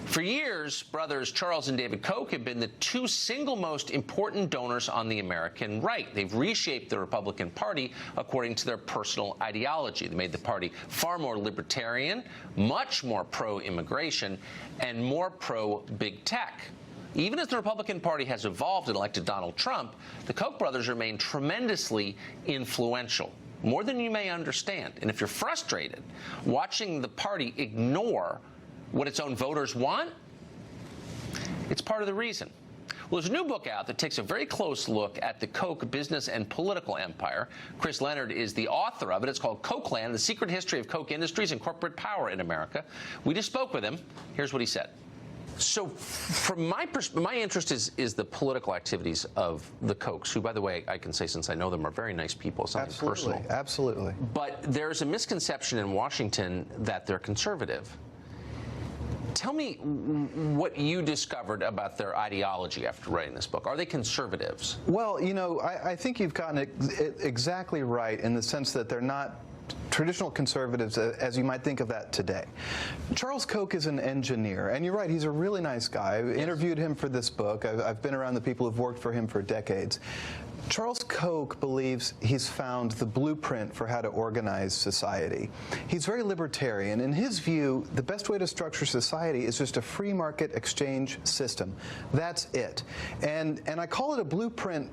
For years, brothers Charles and David Koch have been the two single most important donors on the American right. They've reshaped the Republican Party according to their personal ideology. They made the party far more libertarian, much more pro-immigration, and more pro-big tech. Even as the Republican Party has evolved and elected Donald Trump, the Koch brothers remain tremendously influential, more than you may understand. And if you're frustrated watching the party ignore what its own voters want, it's part of the reason. Well, there's a new book out that takes a very close look at the Koch business and political empire. Chris Leonard is the author of it. It's called Kochland: The Secret History of Koch Industries and Corporate Power in America. We just spoke with him. Here's what he said. So from my perspective, my interest is the political activities of the Kochs, who, by the way, I can say since I know them, are very nice people. It's something personal. Absolutely. But there's a misconception in Washington that they're conservative. Tell me what you discovered about their ideology after writing this book. Are they conservatives? Well, you know, I think you've gotten it exactly right in the sense that they're not traditional conservatives as you might think of that today. Charles Koch is an engineer, and you're right, he's a really nice guy. I interviewed him for this book. I've been around the people who've worked for him for decades. Charles Koch believes he's found the blueprint for how to organize society. He's very libertarian. In his view, the best way to structure society is just a free market exchange system. That's it. And I call it a blueprint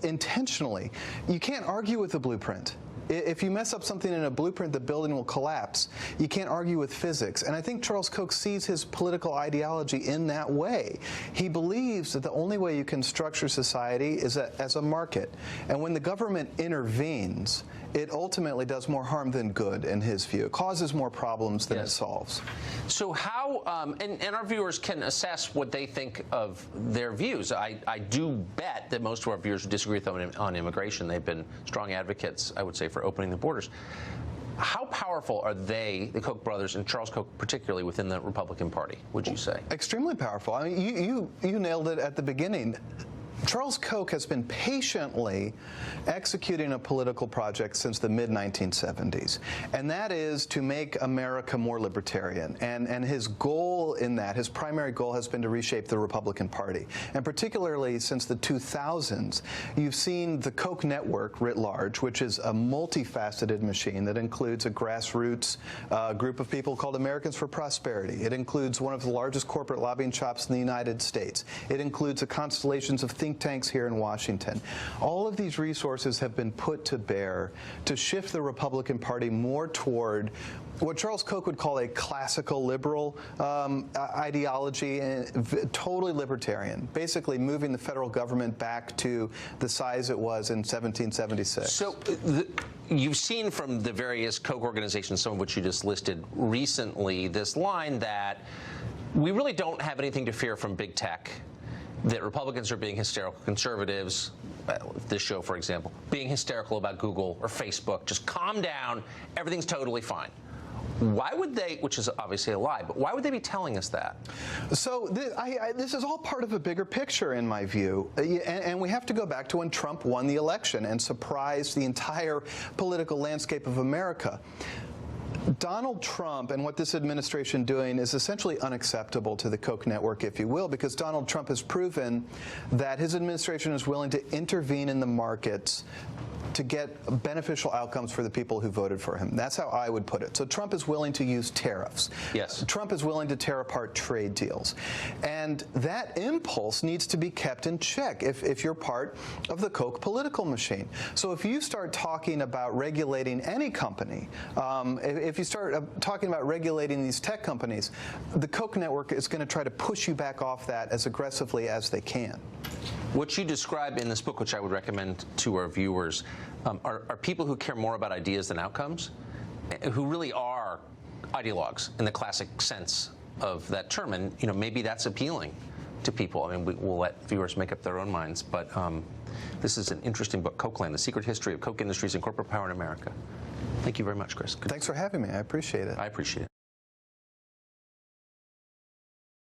intentionally. You can't argue with the blueprint. If you mess up something in a blueprint, the building will collapse. You can't argue with physics. And I think Charles Koch sees his political ideology in that way. He believes that the only way you can structure society is as a market. And when the government intervenes, it ultimately does more harm than good, in his view. It causes more problems than it solves. So how, and our viewers can assess what they think of their views. I do bet that most of our viewers disagree with them on immigration. They've been strong advocates, I would say, for opening the borders. How powerful are they, the Koch brothers, and Charles Koch particularly, within the Republican Party, would you say? Extremely powerful. I mean, you nailed it at the beginning. Charles Koch has been patiently executing a political project since the mid-1970s, and that is to make America more libertarian. And his goal in that, his primary goal, has been to reshape the Republican Party. And particularly since the 2000s, you've seen the Koch network writ large, which is a multifaceted machine that includes a grassroots group of people called Americans for Prosperity. It includes one of the largest corporate lobbying shops in the United States. It includes a constellations of think tanks here in Washington. All of these resources have been put to bear to shift the Republican Party more toward what Charles Koch would call a classical liberal ideology, and totally libertarian, basically moving the federal government back to the size it was in 1776. So you've seen from the various Koch organizations, some of which you just listed recently, this line that we really don't have anything to fear from big tech, that Republicans are being hysterical, conservatives, this show, for example, being hysterical about Google or Facebook. Just calm down. Everything's totally fine. Why would they, which is obviously a lie, but why would they be telling us that? So this is all part of a bigger picture, in my view. And we have to go back to when Trump won the election and surprised the entire political landscape of America. Donald Trump and what this administration is doing is essentially unacceptable to the Koch network, if you will, because Donald Trump has proven that his administration is willing to intervene in the markets to get beneficial outcomes for the people who voted for him. That's how I would put it. So Trump is willing to use tariffs. Yes. Trump is willing to tear apart trade deals. And that impulse needs to be kept in check if you're part of the Koch political machine. So if you start talking about regulating any company, if you start talking about regulating these tech companies, the Koch network is going to try to push you back off that as aggressively as they can. What you describe in this book, which I would recommend to our viewers, are people who care more about ideas than outcomes, who really are ideologues in the classic sense of that term. And maybe that's appealing to people. I mean, we'll let viewers make up their own minds. But this is an interesting book, Kochland: The Secret History of Koch Industries and Corporate Power in America. Thank you very much, Chris. Thanks for having me. I appreciate it. I appreciate it.